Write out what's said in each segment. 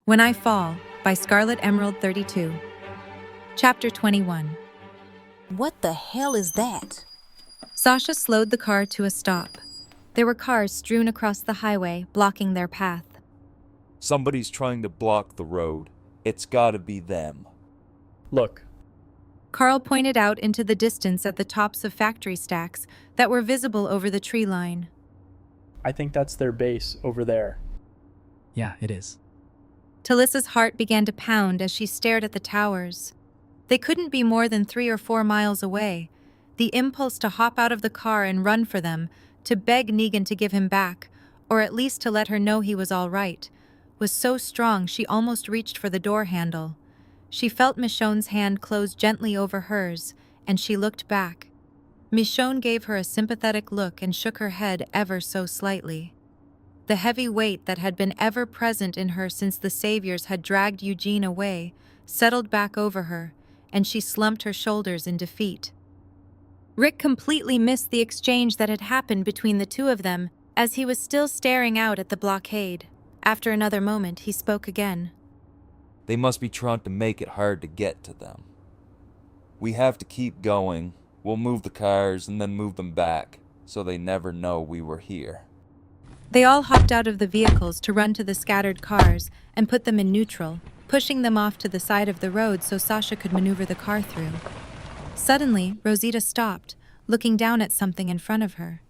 When I Fall by Scarlet Emerald 32. Chapter 21. What the hell is that? Sasha slowed the car to a stop. There were cars strewn across the highway, blocking their path. Somebody's trying to block the road. It's gotta be them. Look. Carl pointed out into the distance at the tops of factory stacks that were visible over the tree line. I think that's their base over there. Yeah, it is. Talissa's heart began to pound as she stared at the towers. They couldn't be more than 3 or 4 miles away. The impulse to hop out of the car and run for them, to beg Negan to give him back, or at least to let her know he was all right, was so strong she almost reached for the door handle. She felt Michonne's hand close gently over hers, and she looked back. Michonne gave her a sympathetic look and shook her head ever so slightly. The heavy weight that had been ever present in her since the Saviors had dragged Eugene away settled back over her, and she slumped her shoulders in defeat. Rick completely missed the exchange that had happened between the two of them as he was still staring out at the blockade. After another moment, he spoke again. They must be trying to make it hard to get to them. We have to keep going. We'll move the cars and then move them back, so they never know we were here. They all hopped out of the vehicles to run to the scattered cars and put them in neutral, pushing them off to the side of the road so Sasha could maneuver the car through. Suddenly, Rosita stopped, looking down at something in front of her.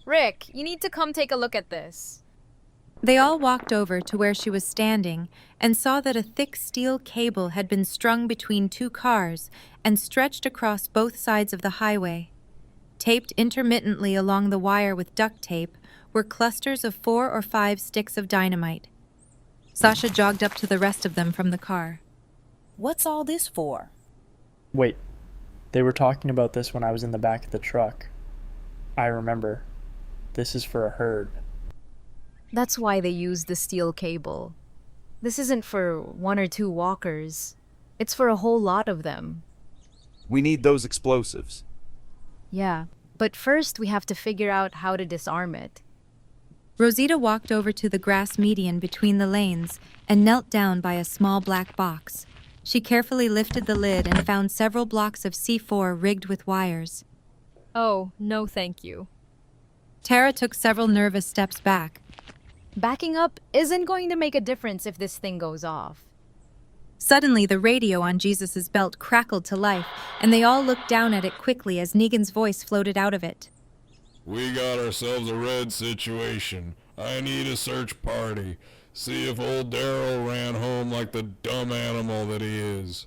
Rick, you need to come take a look at this. They all walked over to where she was standing and saw that a thick steel cable had been strung between 2 cars and stretched across both sides of the highway. Taped intermittently along the wire with duct tape were clusters of 4 or 5 sticks of dynamite. Sasha jogged up to the rest of them from the car. What's all this for? Wait, they were talking about this when I was in the back of the truck. I remember. This is for a herd. That's why they use the steel cable. This isn't for 1 or 2 walkers. It's for a whole lot of them. We need those explosives. Yeah, but first we have to figure out how to disarm it. Rosita walked over to the grass median between the lanes and knelt down by a small black box. She carefully lifted the lid and found several blocks of C4 rigged with wires. Oh, no thank you. Tara took several nervous steps back. Backing up isn't going to make a difference if this thing goes off. Suddenly, the radio on Jesus' belt crackled to life, and they all looked down at it quickly as Negan's voice floated out of it. We got ourselves a red situation. I need a search party. See if old Daryl ran home like the dumb animal that he is.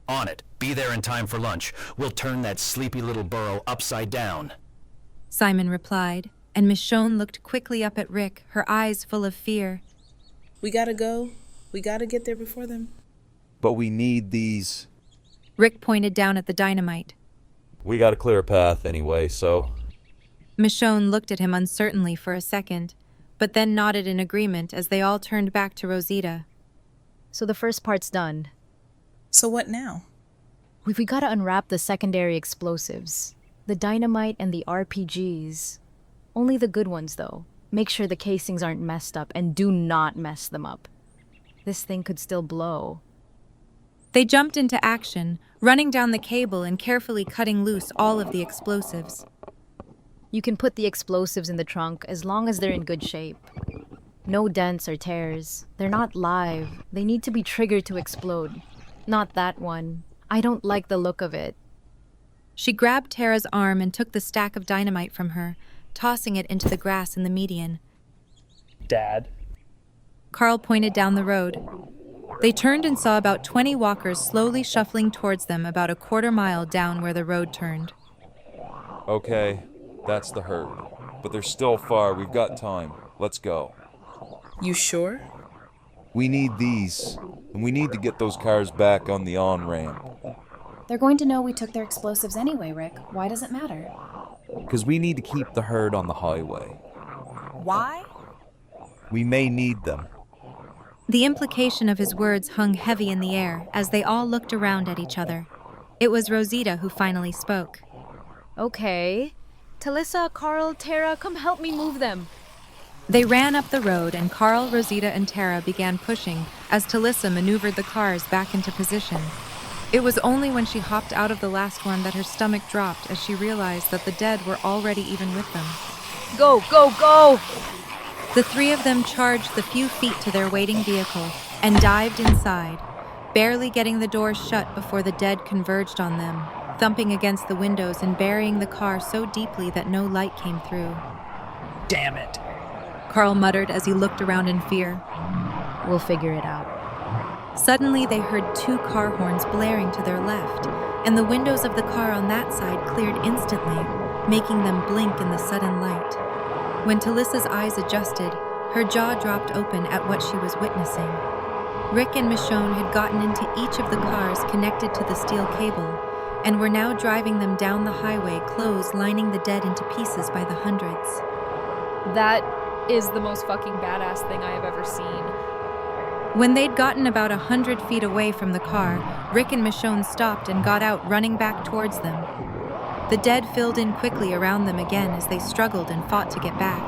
On it. Be there in time for lunch. We'll turn that sleepy little burrow upside down. Simon replied, and Michonne looked quickly up at Rick, her eyes full of fear. We gotta go. We gotta get there before them. But we need these. Rick pointed down at the dynamite. We gotta clear a path anyway, so... Michonne looked at him uncertainly for a second, but then nodded in agreement as they all turned back to Rosita. So the first part's done. So what now? We gotta unwrap the secondary explosives. The dynamite and the RPGs. Only the good ones, though. Make sure the casings aren't messed up, and do not mess them up. This thing could still blow. They jumped into action, running down the cable and carefully cutting loose all of the explosives. You can put the explosives in the trunk as long as they're in good shape. No dents or tears. They're not live. They need to be triggered to explode. Not that one. I don't like the look of it. She grabbed Tara's arm and took the stack of dynamite from her, tossing it into the grass in the median. Dad. Carl pointed down the road. They turned and saw about 20 walkers slowly shuffling towards them about a quarter mile down where the road turned. Okay, that's the herd. But they're still far. We've got time. Let's go. You sure? We need these, and we need to get those cars back on the on-ramp. They're going to know we took their explosives anyway, Rick. Why does it matter? Because we need to keep the herd on the highway. Why? We may need them. The implication of his words hung heavy in the air as they all looked around at each other. It was Rosita who finally spoke. Okay. Talissa, Carl, Tara, come help me move them. They ran up the road, and Carl, Rosita, and Tara began pushing as Talissa maneuvered the cars back into position. It was only when she hopped out of the last one that her stomach dropped as she realized that the dead were already even with them. Go, go, go! The three of them charged the few feet to their waiting vehicle and dived inside, barely getting the doors shut before the dead converged on them, thumping against the windows and burying the car so deeply that no light came through. Damn it. Carl muttered as he looked around in fear. We'll figure it out. Suddenly, they heard 2 car horns blaring to their left, and the windows of the car on that side cleared instantly, making them blink in the sudden light. When Talissa's eyes adjusted, her jaw dropped open at what she was witnessing. Rick and Michonne had gotten into each of the cars connected to the steel cable, and were now driving them down the highway, clothes lining the dead into pieces by the hundreds. That is the most fucking badass thing I have ever seen. When they'd gotten about 100 feet away from the car, Rick and Michonne stopped and got out, running back towards them. The dead filled in quickly around them again as they struggled and fought to get back.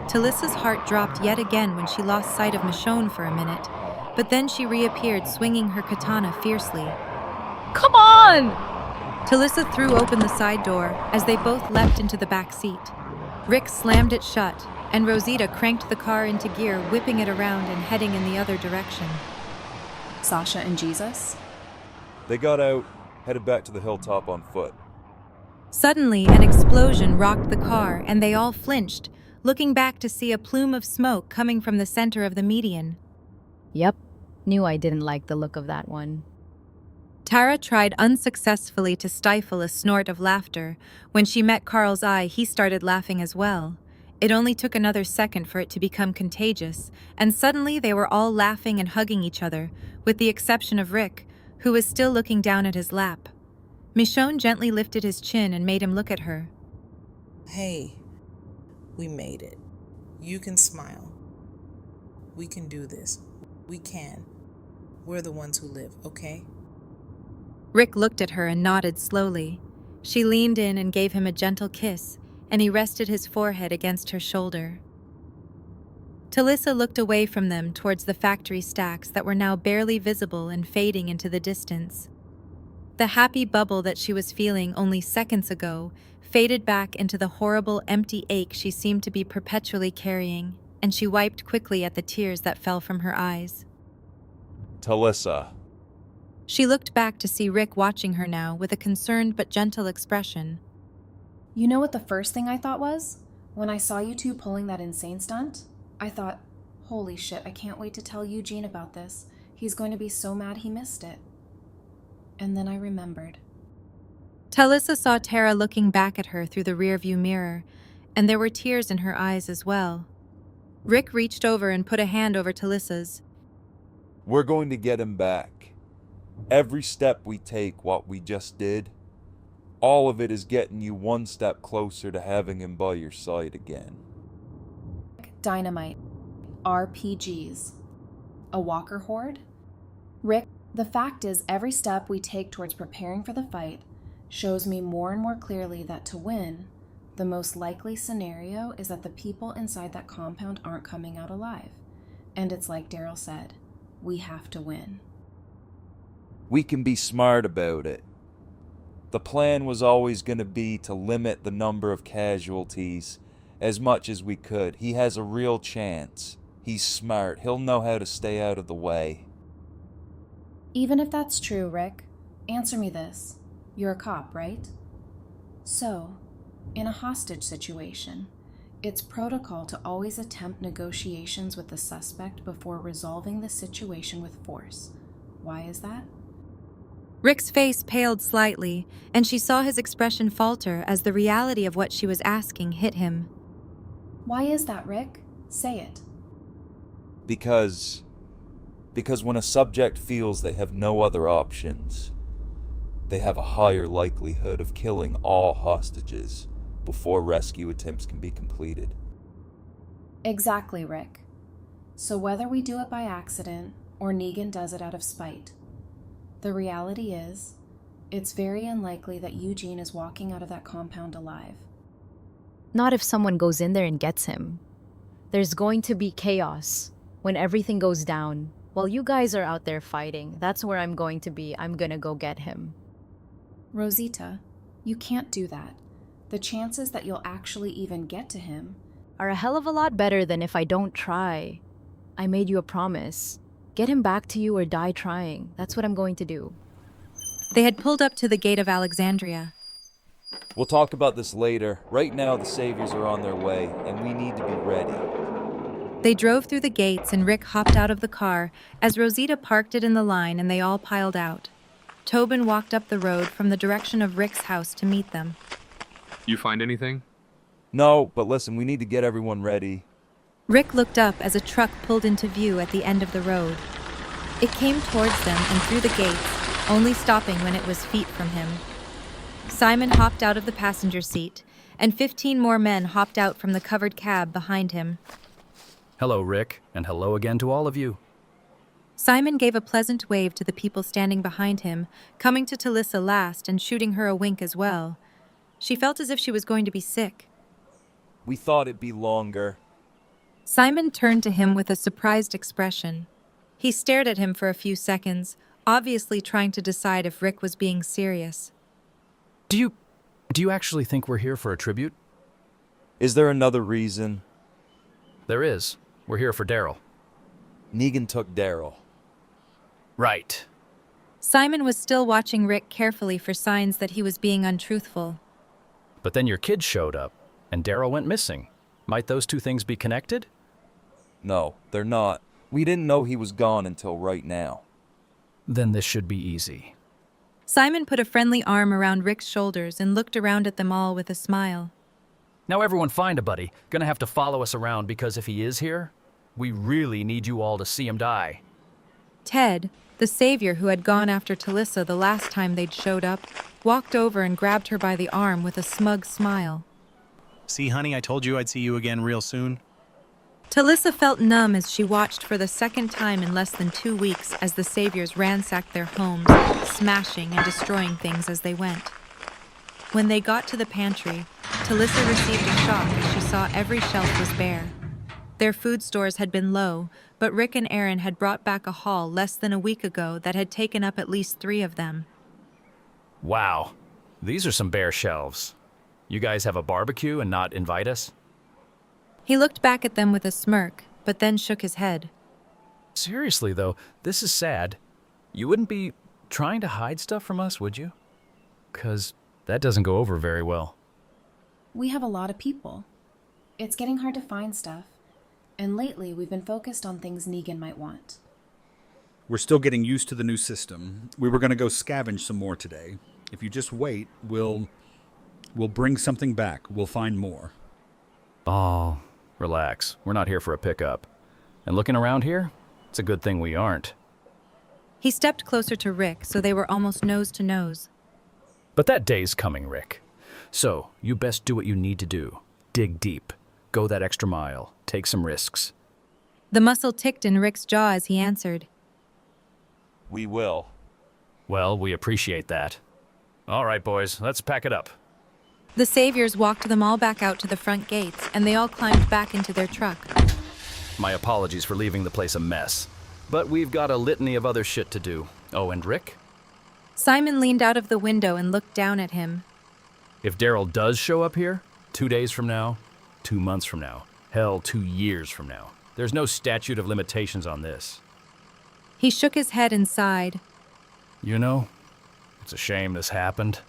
Talissa's heart dropped yet again when she lost sight of Michonne for a minute, but then she reappeared, swinging her katana fiercely. Come on! Talissa threw open the side door as they both leapt into the back seat. Rick slammed it shut, and Rosita cranked the car into gear, whipping it around and heading in the other direction. Sasha and Jesus? They got out, headed back to the hilltop on foot. Suddenly, an explosion rocked the car, and they all flinched, looking back to see a plume of smoke coming from the center of the median. Yep, knew I didn't like the look of that one. Tara tried unsuccessfully to stifle a snort of laughter. When she met Carl's eye, he started laughing as well. It only took another second for it to become contagious, and suddenly they were all laughing and hugging each other, with the exception of Rick, who was still looking down at his lap. Michonne gently lifted his chin and made him look at her. Hey, we made it. You can smile. We can do this. We can. We're the ones who live, okay? Rick looked at her and nodded slowly. She leaned in and gave him a gentle kiss, and he rested his forehead against her shoulder. Talissa looked away from them towards the factory stacks that were now barely visible and fading into the distance. The happy bubble that she was feeling only seconds ago faded back into the horrible, empty ache she seemed to be perpetually carrying, and she wiped quickly at the tears that fell from her eyes. Talissa. She looked back to see Rick watching her now with a concerned but gentle expression. You know what the first thing I thought was? When I saw you two pulling that insane stunt, I thought, holy shit, I can't wait to tell Eugene about this. He's going to be so mad he missed it. And then I remembered. Talissa saw Tara looking back at her through the rearview mirror, and there were tears in her eyes as well. Rick reached over and put a hand over Talissa's. We're going to get him back. Every step we take, what we just did, all of it is getting you one step closer to having him by your side again. Dynamite. RPGs. A walker horde? Rick, the fact is every step we take towards preparing for the fight shows me more and more clearly that to win, the most likely scenario is that the people inside that compound aren't coming out alive. And it's like Daryl said, we have to win. We can be smart about it. The plan was always going to be to limit the number of casualties as much as we could. He has a real chance. He's smart. He'll know how to stay out of the way. Even if that's true, Rick, answer me this. You're a cop, right? So, in a hostage situation, it's protocol to always attempt negotiations with the suspect before resolving the situation with force. Why is that? Rick's face paled slightly, and she saw his expression falter as the reality of what she was asking hit him. Why is that, Rick? Say it. Because when a subject feels they have no other options, they have a higher likelihood of killing all hostages before rescue attempts can be completed. Exactly, Rick. So whether we do it by accident or Negan does it out of spite, the reality is, it's very unlikely that Eugene is walking out of that compound alive. Not if someone goes in there and gets him. There's going to be chaos when everything goes down. While you guys are out there fighting, that's where I'm going to be. I'm gonna go get him. Rosita, you can't do that. The chances that you'll actually even get to him Are a hell of a lot better than if I don't try. I made you a promise. Get him back to you or die trying. That's what I'm going to do. They had pulled up to the gate of Alexandria. We'll talk about this later. Right now, the saviors are on their way, and we need to be ready. They drove through the gates and Rick hopped out of the car as Rosita parked it in the line and they all piled out. Tobin walked up the road from the direction of Rick's house to meet them. You find anything? No, but listen, we need to get everyone ready. Rick looked up as a truck pulled into view at the end of the road. It came towards them and through the gates, only stopping when it was feet from him. Simon hopped out of the passenger seat, and 15 more men hopped out from the covered cab behind him. Hello, Rick, and hello again to all of you. Simon gave a pleasant wave to the people standing behind him, coming to Talissa last and shooting her a wink as well. She felt as if she was going to be sick. We thought it'd be longer. Simon turned to him with a surprised expression. He stared at him for a few seconds, obviously trying to decide if Rick was being serious. Do you actually think we're here for a tribute? Is there another reason? There is. We're here for Daryl. Negan took Daryl. Right. Simon was still watching Rick carefully for signs that he was being untruthful. But then your kids showed up, and Daryl went missing. Might those two things be connected? No, they're not. We didn't know he was gone until right now. Then this should be easy. Simon put a friendly arm around Rick's shoulders and looked around at them all with a smile. Now everyone find a buddy. Gonna have to follow us around because if he is here, we really need you all to see him die. Ted, the savior who had gone after Talissa the last time they'd showed up, walked over and grabbed her by the arm with a smug smile. See, honey, I told you I'd see you again real soon. Talissa felt numb as she watched for the second time in less than 2 weeks as the saviors ransacked their homes, smashing and destroying things as they went. When they got to the pantry, Talissa received a shock as she saw every shelf was bare. Their food stores had been low, but Rick and Aaron had brought back a haul less than a week ago that had taken up at least 3 of them. Wow, these are some bare shelves. You guys have a barbecue and not invite us? He looked back at them with a smirk, but then shook his head. Seriously, though, this is sad. You wouldn't be trying to hide stuff from us, would you? 'Cause that doesn't go over very well. We have a lot of people. It's getting hard to find stuff. And lately, we've been focused on things Negan might want. We're still getting used to the new system. We were going to go scavenge some more today. If you just wait, we'll bring something back. We'll find more. Oh, relax. We're not here for a pickup. And looking around here, it's a good thing we aren't. He stepped closer to Rick, so they were almost nose to nose. But that day's coming, Rick. So, you best do what you need to do. Dig deep. Go that extra mile. Take some risks. The muscle ticked in Rick's jaw as he answered. We will. Well, we appreciate that. All right, boys, let's pack it up. The saviors walked them all back out to the front gates, and they all climbed back into their truck. My apologies for leaving the place a mess. But we've got a litany of other shit to do. Oh, and Rick? Simon leaned out of the window and looked down at him. If Daryl does show up here, 2 days from now, 2 months from now, hell, 2 years from now, there's no statute of limitations on this. He shook his head and sighed. You know, it's a shame this happened.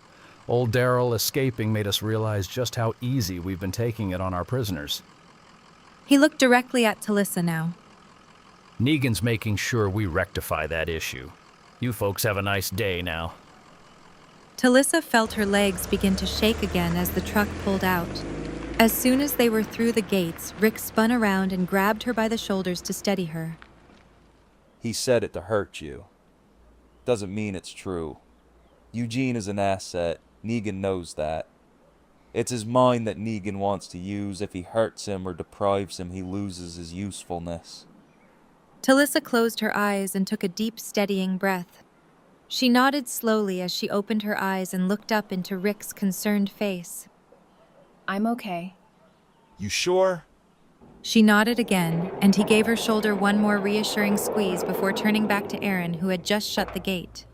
Old Daryl escaping made us realize just how easy we've been taking it on our prisoners. He looked directly at Talissa now. Negan's making sure we rectify that issue. You folks have a nice day now. Talissa felt her legs begin to shake again as the truck pulled out. As soon as they were through the gates, Rick spun around and grabbed her by the shoulders to steady her. He said it to hurt you. Doesn't mean it's true. Eugene is an asset. Negan knows that. It's his mind that Negan wants to use. If he hurts him or deprives him, he loses his usefulness. Talissa closed her eyes and took a deep, steadying breath. She nodded slowly as she opened her eyes and looked up into Rick's concerned face. I'm okay. You sure? She nodded again, and he gave her shoulder one more reassuring squeeze before turning back to Aaron, who had just shut the gate.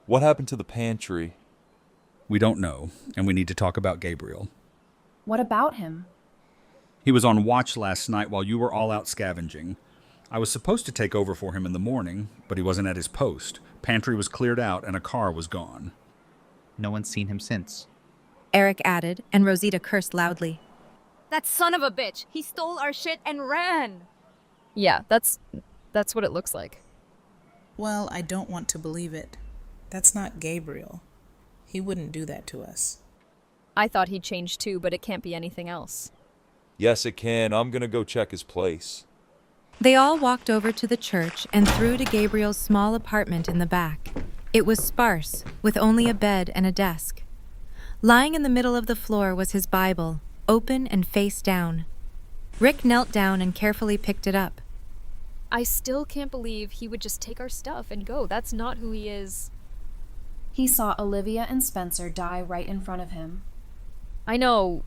What happened to the pantry? We don't know, and we need to talk about Gabriel. What about him? He was on watch last night while you were all out scavenging. I was supposed to take over for him in the morning, but he wasn't at his post. Pantry was cleared out and a car was gone. No one's seen him since. Eric added, and Rosita cursed loudly. That son of a bitch! He stole our shit and ran! Yeah, that's what it looks like. Well, I don't want to believe it. That's not Gabriel. He wouldn't do that to us. I thought he'd changed too, but it can't be anything else. Yes, it can. I'm gonna go check his place. They all walked over to the church and through to Gabriel's small apartment in the back. It was sparse, with only a bed and a desk. Lying in the middle of the floor was his Bible, open and face down. Rick knelt down and carefully picked it up. I still can't believe he would just take our stuff and go. That's not who he is. He saw Olivia and Spencer die right in front of him. I know.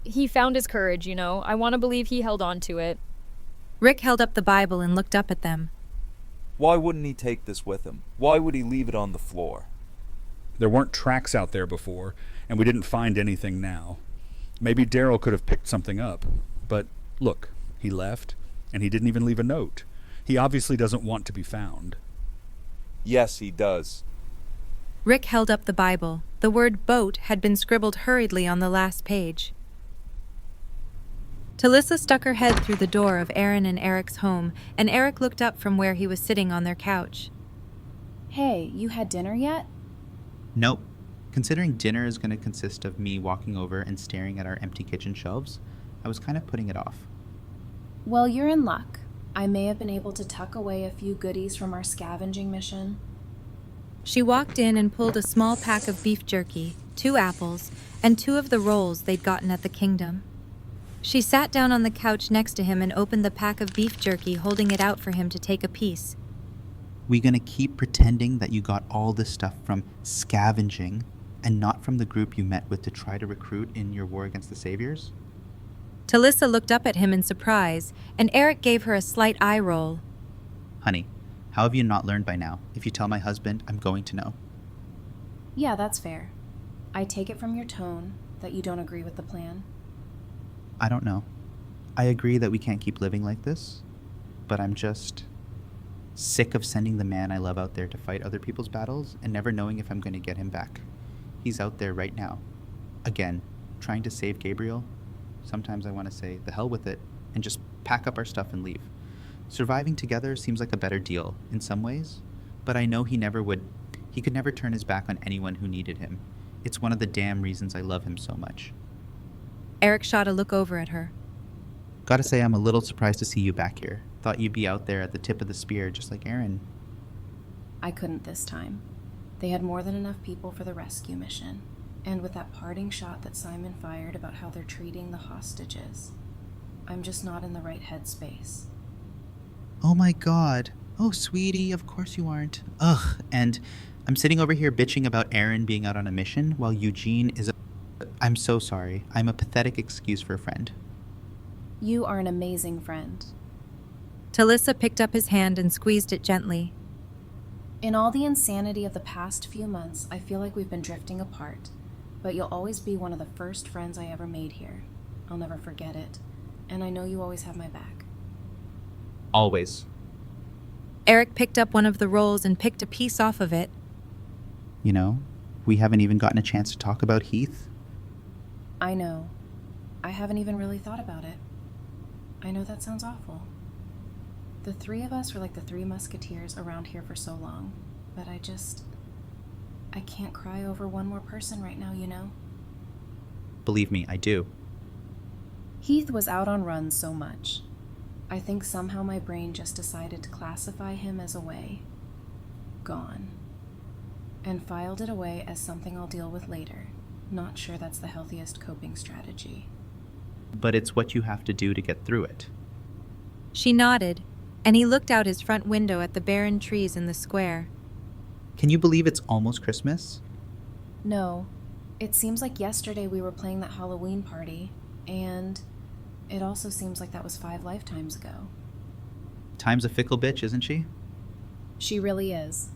He found his courage, you know. I want to believe he held on to it. Rick held up the Bible and looked up at them. Why wouldn't he take this with him? Why would he leave it on the floor? There weren't tracks out there before, and we didn't find anything now. Maybe Daryl could have picked something up. But look, he left, and he didn't even leave a note. He obviously doesn't want to be found. Yes, he does. Rick held up the Bible. The word boat had been scribbled hurriedly on the last page. Talissa stuck her head through the door of Aaron and Eric's home, and Eric looked up from where he was sitting on their couch. Hey, you had dinner yet? Nope. Considering dinner is going to consist of me walking over and staring at our empty kitchen shelves, I was kind of putting it off. Well, you're in luck. I may have been able to tuck away a few goodies from our scavenging mission. She walked in and pulled a small pack of beef jerky, 2 apples, and 2 of the rolls they'd gotten at the Kingdom. She sat down on the couch next to him and opened the pack of beef jerky, holding it out for him to take a piece. We gonna keep pretending that you got all this stuff from scavenging and not from the group you met with to try to recruit in your war against the Saviors? Talissa looked up at him in surprise, and Eric gave her a slight eye roll. Honey, how have you not learned by now? If you tell my husband, I'm going to know. Yeah, that's fair. I take it from your tone that you don't agree with the plan. I don't know. I agree that we can't keep living like this, but I'm just sick of sending the man I love out there to fight other people's battles and never knowing if I'm going to get him back. He's out there right now. Again, trying to save Gabriel. Sometimes I want to say, the hell with it, and just pack up our stuff and leave. Surviving together seems like a better deal in some ways, but I know he could never turn his back on anyone who needed him. It's one of the damn reasons I love him so much. Eric shot a look over at her. Gotta say, I'm a little surprised to see you back here. Thought you'd be out there at the tip of the spear, just like Aaron. I couldn't this time. They had more than enough people for the rescue mission. And with that parting shot that Simon fired about how they're treating the hostages, I'm just not in the right headspace. Oh my god. Oh, sweetie, of course you aren't. Ugh, and I'm sitting over here bitching about Aaron being out on a mission while Eugene is I'm so sorry. I'm a pathetic excuse for a friend. You are an amazing friend. Talissa picked up his hand and squeezed it gently. In all the insanity of the past few months, I feel like we've been drifting apart, but you'll always be one of the first friends I ever made here. I'll never forget it, and I know you always have my back. Always. Eric picked up one of the rolls and picked a piece off of it. You know, we haven't even gotten a chance to talk about Heath. I know. I haven't even really thought about it. I know that sounds awful. The 3 of us were like the 3 musketeers around here for so long, but I can't cry over one more person right now, you know? Believe me, I do. Heath was out on runs so much. I think somehow my brain just decided to classify him as away. Gone. And filed it away as something I'll deal with later. Not sure that's the healthiest coping strategy. But it's what you have to do to get through it. She nodded, and he looked out his front window at the barren trees in the square. Can you believe it's almost Christmas? No. It seems like yesterday we were playing that Halloween party, and it also seems like that was 5 lifetimes ago. Time's a fickle bitch, isn't she? She really is.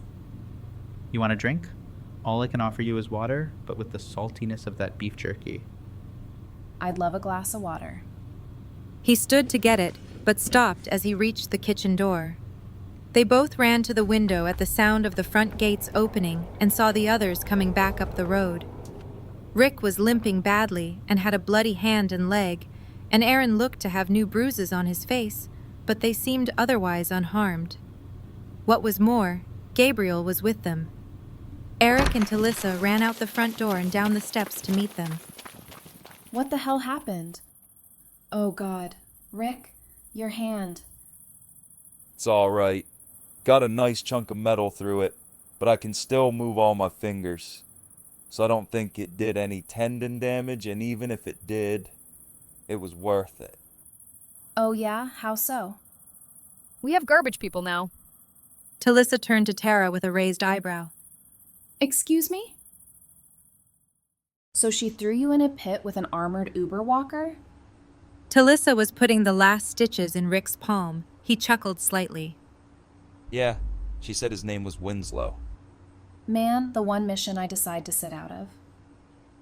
You want a drink? All I can offer you is water, but with the saltiness of that beef jerky. I'd love a glass of water. He stood to get it, but stopped as he reached the kitchen door. They both ran to the window at the sound of the front gates opening and saw the others coming back up the road. Rick was limping badly and had a bloody hand and leg, and Aaron looked to have new bruises on his face, but they seemed otherwise unharmed. What was more, Gabriel was with them. Eric and Talissa ran out the front door and down the steps to meet them. What the hell happened? Oh God. Rick, your hand. It's all right. Got a nice chunk of metal through it, but I can still move all my fingers. So I don't think it did any tendon damage, and even if it did, it was worth it. Oh yeah? How so? We have garbage people now. Talissa turned to Tara with a raised eyebrow. Excuse me? So she threw you in a pit with an armored Uber walker? Talissa was putting the last stitches in Rick's palm. He chuckled slightly. Yeah, she said his name was Winslow. Man, the one mission I decide to sit out of.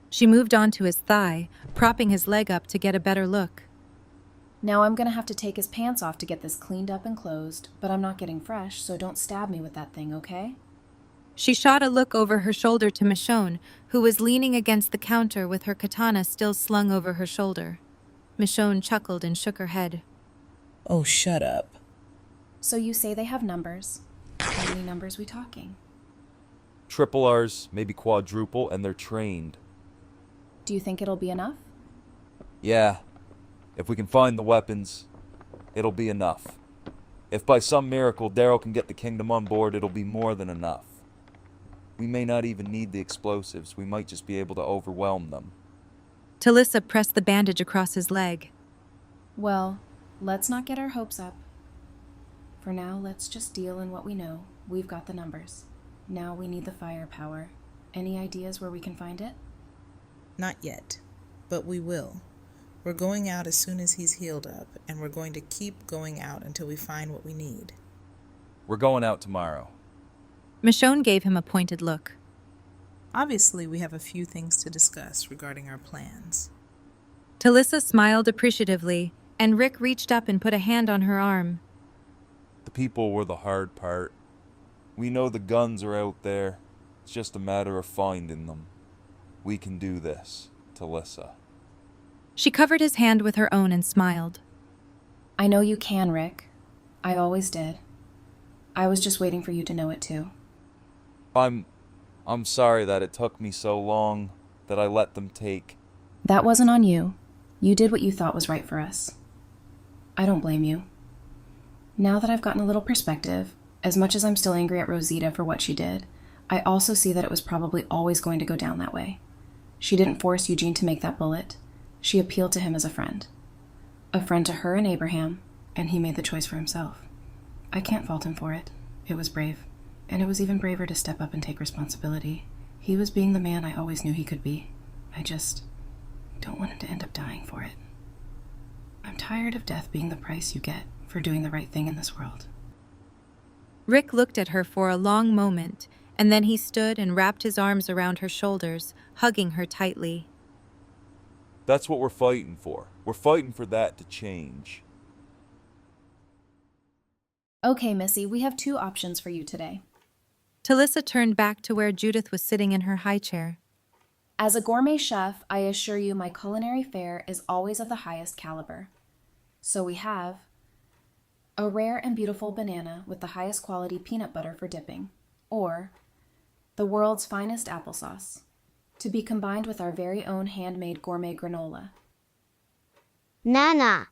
She moved on to his thigh, propping his leg up to get a better look. Now I'm gonna have to take his pants off to get this cleaned up and closed, but I'm not getting fresh, so don't stab me with that thing, okay? She shot a look over her shoulder to Michonne, who was leaning against the counter with her katana still slung over her shoulder. Michonne chuckled and shook her head. Oh, shut up. So you say they have numbers. How many numbers we talking? Triple R's, maybe quadruple, and they're trained. Do you think it'll be enough? Yeah. If we can find the weapons, it'll be enough. If by some miracle Daryl can get the kingdom on board, it'll be more than enough. We may not even need the explosives. We might just be able to overwhelm them. Talissa pressed the bandage across his leg. Well, let's not get our hopes up. For now, let's just deal in what we know. We've got the numbers. Now we need the firepower. Any ideas where we can find it? Not yet, but we will. We're going out as soon as he's healed up, and we're going to keep going out until we find what we need. We're going out tomorrow. Michonne gave him a pointed look. Obviously, we have a few things to discuss regarding our plans. Talissa smiled appreciatively, and Rick reached up and put a hand on her arm. The people were the hard part. We know the guns are out there. It's just a matter of finding them. We can do this, Talissa. She covered his hand with her own and smiled. I know you can, Rick. I always did. I was just waiting for you to know it too. I'm sorry that it took me so long, that I let them take. That wasn't on you. You did what you thought was right for us. I don't blame you. Now that I've gotten a little perspective, as much as I'm still angry at Rosita for what she did, I also see that it was probably always going to go down that way. She didn't force Eugene to make that bullet. She appealed to him as a friend. A friend to her and Abraham, and he made the choice for himself. I can't fault him for it. It was brave. And it was even braver to step up and take responsibility. He was being the man I always knew he could be. I just don't want him to end up dying for it. I'm tired of death being the price you get for doing the right thing in this world. Rick looked at her for a long moment, and then he stood and wrapped his arms around her shoulders, hugging her tightly. That's what we're fighting for. We're fighting for that to change. Okay, Missy, we have 2 options for you today. Talissa turned back to where Judith was sitting in her high chair. As a gourmet chef, I assure you my culinary fare is always of the highest caliber. So we have a rare and beautiful banana with the highest quality peanut butter for dipping, or the world's finest applesauce, to be combined with our very own handmade gourmet granola. Nana.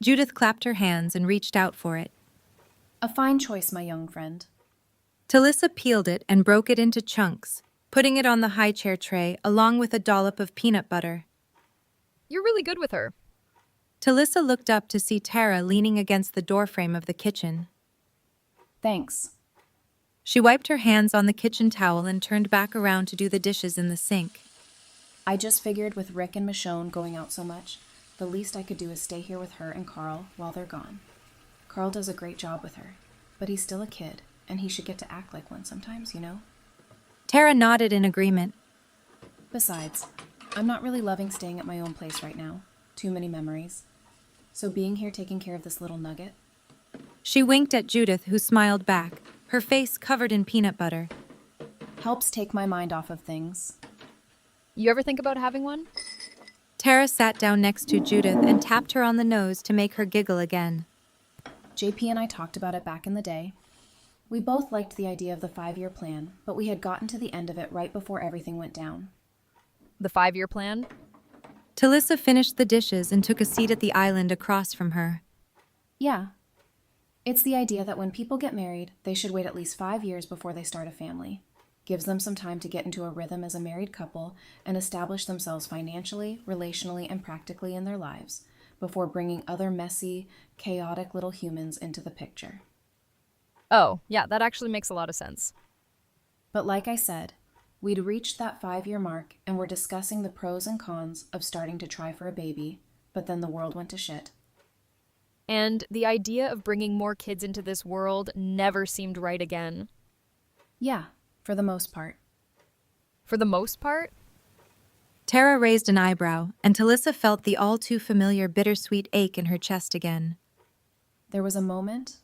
Judith clapped her hands and reached out for it. A fine choice, my young friend. Talissa peeled it and broke it into chunks, putting it on the high chair tray along with a dollop of peanut butter. You're really good with her. Talissa looked up to see Tara leaning against the doorframe of the kitchen. Thanks. She wiped her hands on the kitchen towel and turned back around to do the dishes in the sink. I just figured with Rick and Michonne going out so much, the least I could do is stay here with her and Carl while they're gone. Carl does a great job with her, but he's still a kid, and he should get to act like one sometimes, you know? Tara nodded in agreement. Besides, I'm not really loving staying at my own place right now. Too many memories. So being here taking care of this little nugget. She winked at Judith, who smiled back, her face covered in peanut butter. Helps take my mind off of things. You ever think about having one? Tara sat down next to Judith and tapped her on the nose to make her giggle again. JP and I talked about it back in the day. We both liked the idea of the 5-year plan, but we had gotten to the end of it right before everything went down. The 5-year plan? Talissa finished the dishes and took a seat at the island across from her. Yeah. It's the idea that when people get married, they should wait at least 5 years before they start a family. Gives them some time to get into a rhythm as a married couple and establish themselves financially, relationally, and practically in their lives before bringing other messy, chaotic little humans into the picture. Oh, yeah, that actually makes a lot of sense. But like I said, we'd reached that 5-year mark and were discussing the pros and cons of starting to try for a baby, but then the world went to shit. And the idea of bringing more kids into this world never seemed right again. Yeah, for the most part. For the most part? Tara raised an eyebrow, and Talissa felt the all-too-familiar bittersweet ache in her chest again. There was a moment,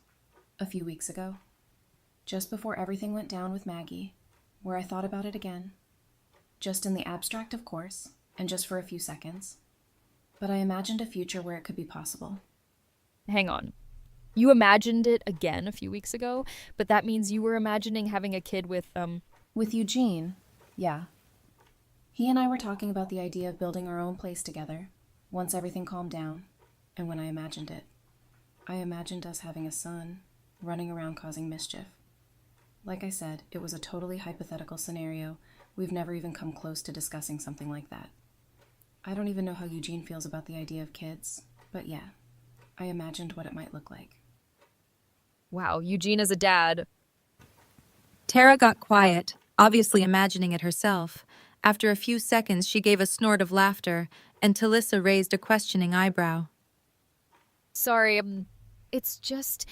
a few weeks ago, just before everything went down with Maggie, where I thought about it again. Just in the abstract, of course, and just for a few seconds. But I imagined a future where it could be possible. Hang on. You imagined it again a few weeks ago, but that means you were imagining having a kid with, With Eugene, yeah. He and I were talking about the idea of building our own place together, once everything calmed down, and when I imagined it, I imagined us having a son, running around causing mischief. Like I said, it was a totally hypothetical scenario. We've never even come close to discussing something like that. I don't even know how Eugene feels about the idea of kids, but yeah, I imagined what it might look like. wow, Eugene as a dad. Tara got quiet, obviously imagining it herself. After a few seconds, she gave a snort of laughter, and Talissa raised a questioning eyebrow. Sorry, it's just...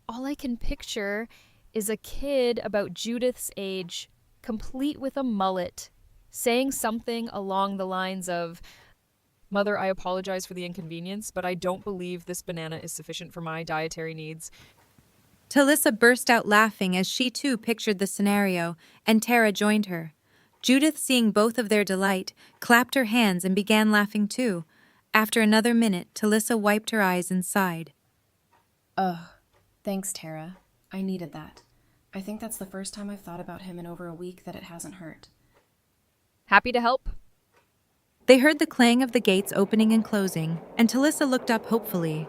all I can picture is a kid about Judith's age, complete with a mullet, saying something along the lines of, "Mother, I apologize for the inconvenience, but I don't believe this banana is sufficient for my dietary needs." Talissa burst out laughing as she too pictured the scenario, and Tara joined her. Judith, seeing both of their delight, clapped her hands and began laughing too. After another minute, Talissa wiped her eyes and sighed. Ugh, thanks, Tara. I needed that. I think that's the first time I've thought about him in over a week that it hasn't hurt. Happy to help? They heard the clang of the gates opening and closing, and Talissa looked up hopefully.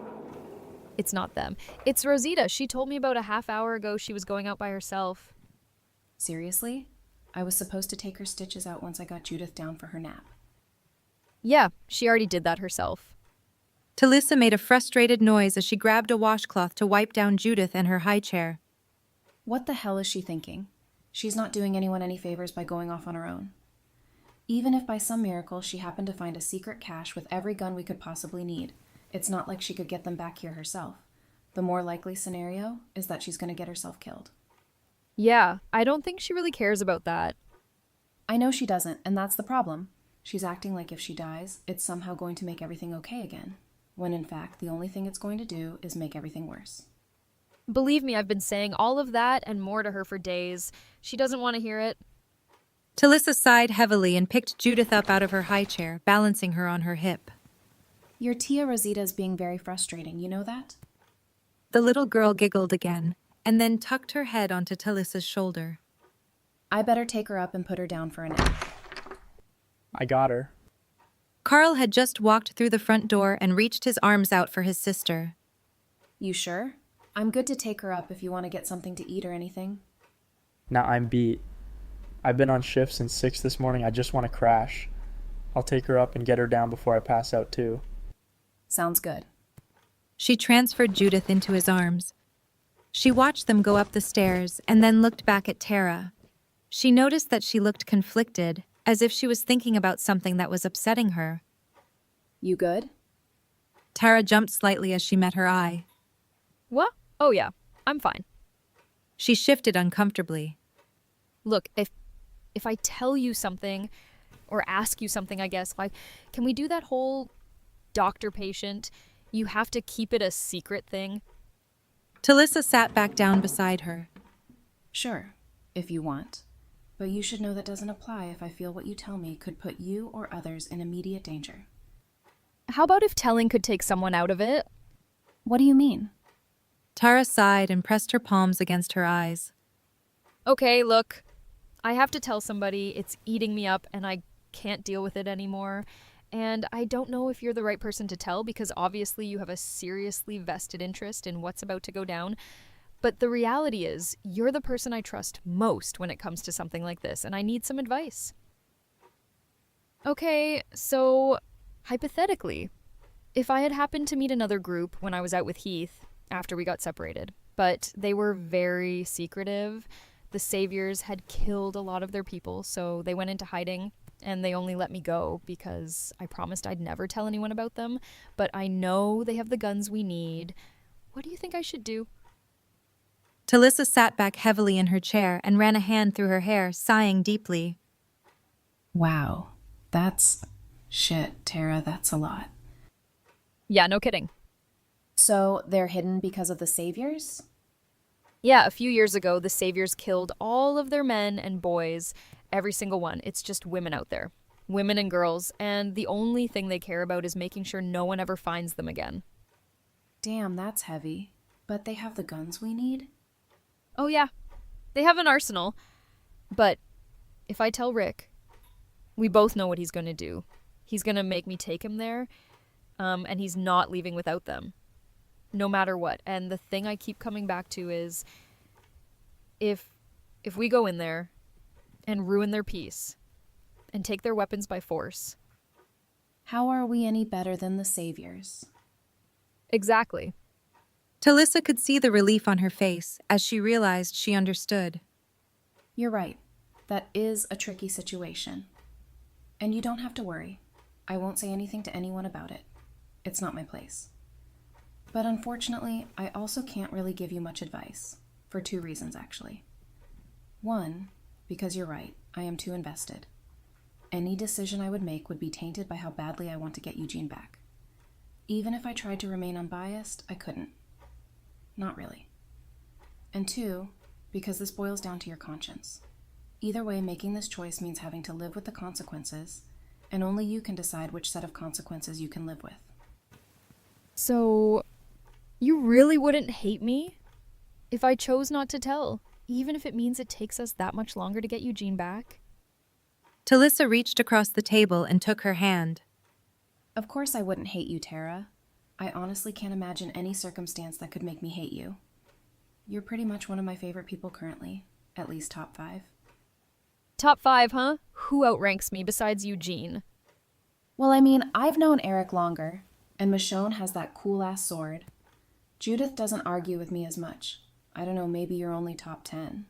It's not them. It's Rosita. She told me about a half hour ago she was going out by herself. Seriously? I was supposed to take her stitches out once I got Judith down for her nap. Yeah, she already did that herself. Talissa made a frustrated noise as she grabbed a washcloth to wipe down Judith and her high chair. What the hell is she thinking? She's not doing anyone any favors by going off on her own. Even if by some miracle she happened to find a secret cache with every gun we could possibly need, it's not like she could get them back here herself. The more likely scenario is that she's going to get herself killed. Yeah, I don't think she really cares about that. I know she doesn't, and that's the problem. She's acting like if she dies, it's somehow going to make everything okay again, when in fact the only thing it's going to do is make everything worse. Believe me, I've been saying all of that and more to her for days. She doesn't want to hear it. Talissa sighed heavily and picked Judith up out of her high chair, balancing her on her hip. Your tia Rosita is being very frustrating, you know that? The little girl giggled again, and then tucked her head onto Talissa's shoulder. I better take her up and put her down for a nap. I got her. Carl had just walked through the front door and reached his arms out for his sister. You sure? I'm good to take her up if you want to get something to eat or anything. Now I'm beat. I've been on shift since 6 this morning. I just want to crash. I'll take her up and get her down before I pass out too. Sounds good. She transferred Judith into his arms. She watched them go up the stairs and then looked back at Tara. She noticed that she looked conflicted, as if she was thinking about something that was upsetting her. You good? Tara jumped slightly as she met her eye. What? Oh yeah, I'm fine. She shifted uncomfortably. Look, if I tell you something, or ask you something, I guess, like, can we do that whole doctor-patient, you have to keep it a secret thing? Talissa sat back down beside her. Sure, if you want. But you should know that doesn't apply if I feel what you tell me could put you or others in immediate danger. How about if telling could take someone out of it? What do you mean? Tara sighed and pressed her palms against her eyes. Okay, look, I have to tell somebody, it's eating me up and I can't deal with it anymore. And I don't know if you're the right person to tell because obviously you have a seriously vested interest in what's about to go down. But the reality is, you're the person I trust most when it comes to something like this, and I need some advice. Okay, so hypothetically, if I had happened to meet another group when I was out with Heath after we got separated, but they were very secretive, the Saviors had killed a lot of their people, so they went into hiding, and they only let me go because I promised I'd never tell anyone about them, but I know they have the guns we need. What do you think I should do? Talissa sat back heavily in her chair and ran a hand through her hair, sighing deeply. Wow, that's... shit, Tara, that's a lot. Yeah, no kidding. So they're hidden because of the Saviors? Yeah, a few years ago, the Saviors killed all of their men and boys, every single one. It's just women out there. Women and girls, and the only thing they care about is making sure no one ever finds them again. Damn, that's heavy. But they have the guns we need? Oh yeah, they have an arsenal. But if I tell Rick, we both know what he's going to do. He's going to make me take him there, and he's not leaving without them. No matter what. And the thing I keep coming back to is if we go in there and ruin their peace and take their weapons by force. How are we any better than the Saviors? Exactly. Talissa could see the relief on her face as she realized she understood. You're right. That is a tricky situation. And you don't have to worry. I won't say anything to anyone about it. It's not my place. But unfortunately, I also can't really give you much advice. For 2 reasons, actually. 1, because you're right, I am too invested. Any decision I would make would be tainted by how badly I want to get Eugene back. Even if I tried to remain unbiased, I couldn't. Not really. And 2, because this boils down to your conscience. Either way, making this choice means having to live with the consequences, and only you can decide which set of consequences you can live with. So, you really wouldn't hate me if I chose not to tell, even if it means it takes us that much longer to get Eugene back? Talissa reached across the table and took her hand. Of course I wouldn't hate you, Tara. I honestly can't imagine any circumstance that could make me hate you. You're pretty much one of my favorite people currently, at least top 5. Top 5, huh? Who outranks me besides Eugene? Well, I mean, I've known Eric longer, and Michonne has that cool-ass sword. Judith doesn't argue with me as much. I don't know, maybe you're only top 10.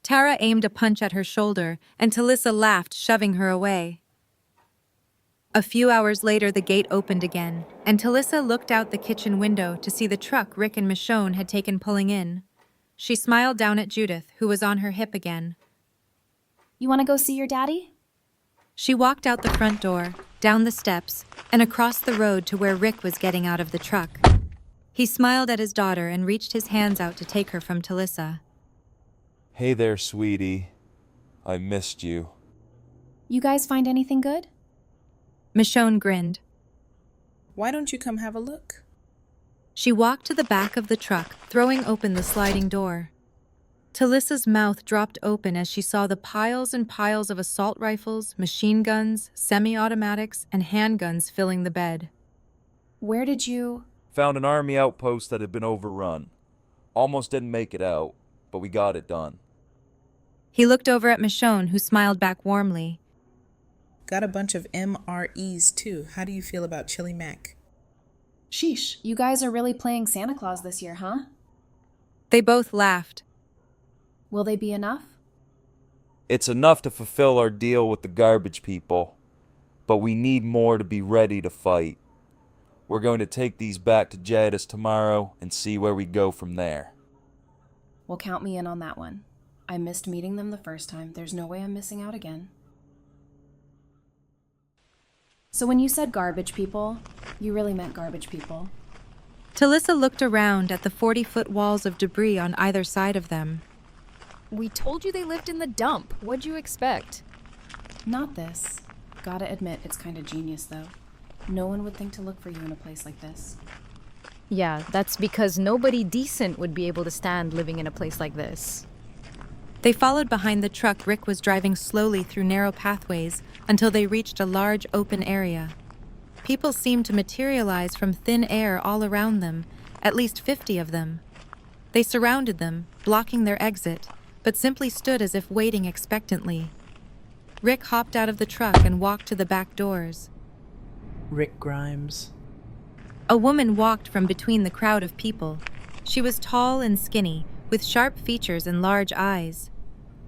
Tara aimed a punch at her shoulder, and Talissa laughed, shoving her away. A few hours later, the gate opened again, and Talissa looked out the kitchen window to see the truck Rick and Michonne had taken pulling in. She smiled down at Judith, who was on her hip again. You want to go see your daddy? She walked out the front door, down the steps, and across the road to where Rick was getting out of the truck. He smiled at his daughter and reached his hands out to take her from Talissa. Hey there, sweetie. I missed you. You guys find anything good? Michonne grinned. Why don't you come have a look? She walked to the back of the truck, throwing open the sliding door. Talissa's mouth dropped open as she saw the piles and piles of assault rifles, machine guns, semi-automatics, and handguns filling the bed. Where did you... Found an army outpost that had been overrun. Almost didn't make it out, but we got it done. He looked over at Michonne, who smiled back warmly. Got a bunch of MREs too. How do you feel about Chili Mac? Sheesh, you guys are really playing Santa Claus this year, huh? They both laughed. Will they be enough? It's enough to fulfill our deal with the garbage people, but we need more to be ready to fight. We're going to take these back to Jadis tomorrow and see where we go from there. Well, count me in on that one. I missed meeting them the first time. There's no way I'm missing out again. So when you said garbage people, you really meant garbage people. Talissa looked around at the 40-foot walls of debris on either side of them. We told you they lived in the dump. What'd you expect? Not this. Gotta admit, it's kinda genius, though. No one would think to look for you in a place like this. Yeah, that's because nobody decent would be able to stand living in a place like this. They followed behind the truck Rick was driving slowly through narrow pathways until they reached a large open area. People seemed to materialize from thin air all around them, at least 50 of them. They surrounded them, blocking their exit, but simply stood as if waiting expectantly. Rick hopped out of the truck and walked to the back doors. Rick Grimes. A woman walked from between the crowd of people. She was tall and skinny, with sharp features and large eyes.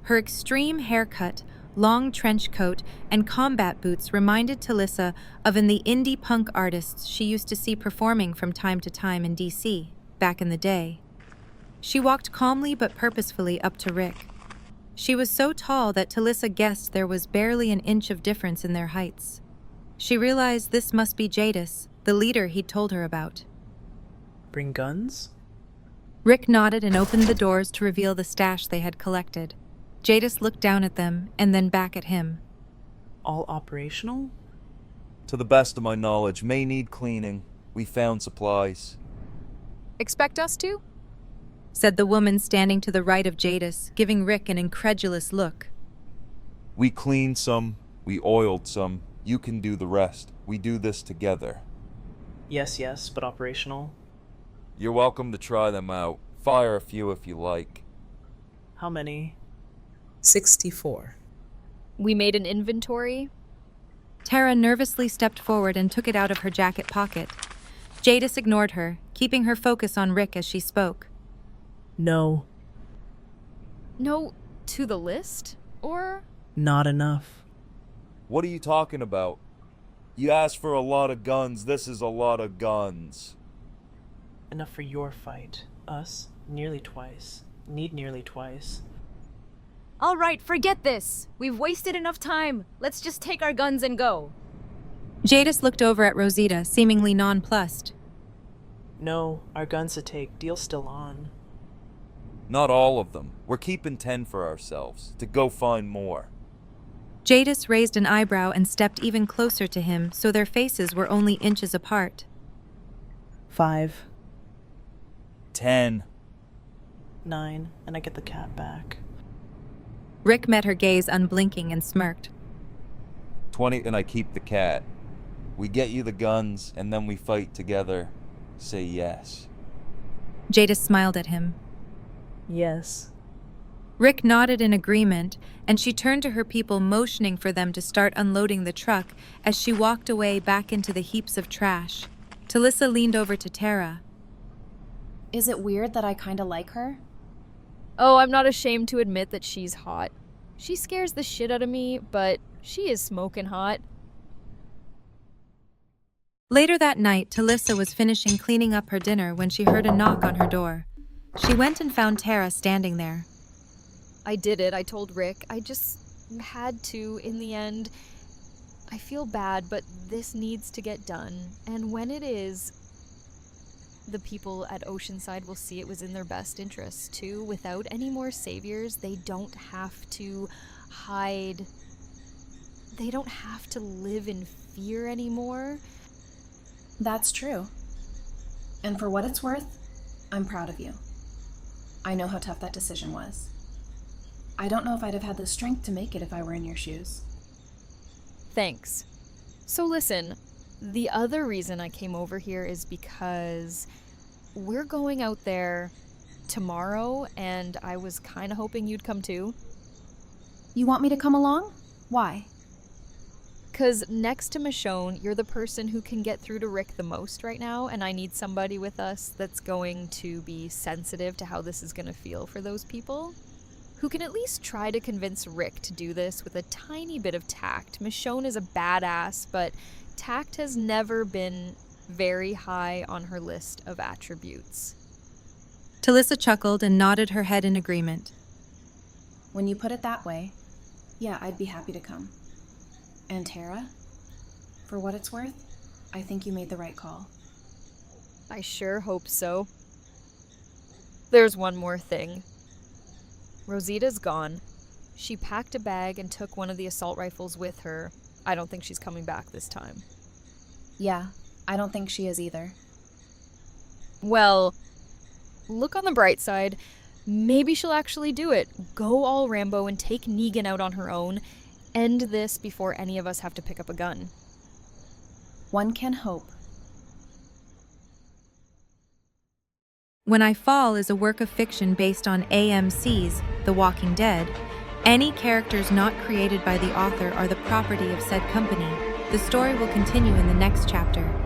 Her extreme haircut, long trench coat, and combat boots reminded Talissa of the indie punk artists she used to see performing from time to time in D.C., back in the day. She walked calmly but purposefully up to Rick. She was so tall that Talissa guessed there was barely an inch of difference in their heights. She realized this must be Jadis, the leader he'd told her about. Bring guns? Rick nodded and opened the doors to reveal the stash they had collected. Jadis looked down at them and then back at him. All operational? To the best of my knowledge, may need cleaning. We found supplies. Expect us to? Said the woman standing to the right of Jadis, giving Rick an incredulous look. We cleaned some, we oiled some. You can do the rest. We do this together. Yes, but operational? You're welcome to try them out. Fire a few if you like. How many? 64. We made an inventory. Tara nervously stepped forward and took it out of her jacket pocket. Jadis ignored her, keeping her focus on Rick as she spoke. No. No to the list? Or? Not enough. What are you talking about? You asked for a lot of guns. This is a lot of guns. Enough for your fight. Us, nearly twice. Need nearly twice. All right, forget this. We've wasted enough time. Let's just take our guns and go. Jadis looked over at Rosita, seemingly nonplussed. No, our guns to take. Deal's still on. Not all of them. We're keeping 10 for ourselves, to go find more. Jadis raised an eyebrow and stepped even closer to him, so their faces were only inches apart. 5. 10. 9, and I get the cat back. Rick met her gaze unblinking and smirked. 20 and I keep the cat. We get you the guns, and then we fight together. Say yes. Jadis smiled at him. Yes. Rick nodded in agreement, and she turned to her people, motioning for them to start unloading the truck as she walked away back into the heaps of trash. Talissa leaned over to Tara. Is it weird that I kinda like her? Oh, I'm not ashamed to admit that she's hot. She scares the shit out of me, but she is smoking hot. Later that night, Talissa was finishing cleaning up her dinner when she heard a knock on her door. She went and found Tara standing there. I did it. I told Rick. I just had to in the end. I feel bad, but this needs to get done. And when it is, the people at Oceanside will see it was in their best interest, too. Without any more saviors, they don't have to hide. They don't have to live in fear anymore. That's true. And for what it's worth, I'm proud of you. I know how tough that decision was. I don't know if I'd have had the strength to make it if I were in your shoes. Thanks. So listen, the other reason I came over here is because we're going out there tomorrow, and I was kind of hoping you'd come too. You want me to come along? Why? 'Cause next to Michonne, you're the person who can get through to Rick the most right now, and I need somebody with us that's going to be sensitive to how this is going to feel for those people. Who can at least try to convince Rick to do this with a tiny bit of tact. Michonne is a badass, but tact has never been very high on her list of attributes. Talissa chuckled and nodded her head in agreement. When you put it that way, yeah, I'd be happy to come. And Tara, for what it's worth, I think you made the right call. I sure hope so. There's one more thing. Rosita's gone. She packed a bag and took one of the assault rifles with her. I don't think she's coming back this time. Yeah, I don't think she is either. Well, look on the bright side. Maybe she'll actually do it. Go all Rambo and take Negan out on her own. End this before any of us have to pick up a gun. One can hope. When I Fall is a work of fiction based on AMC's The Walking Dead. Any characters not created by the author are the property of said company. The story will continue in the next chapter.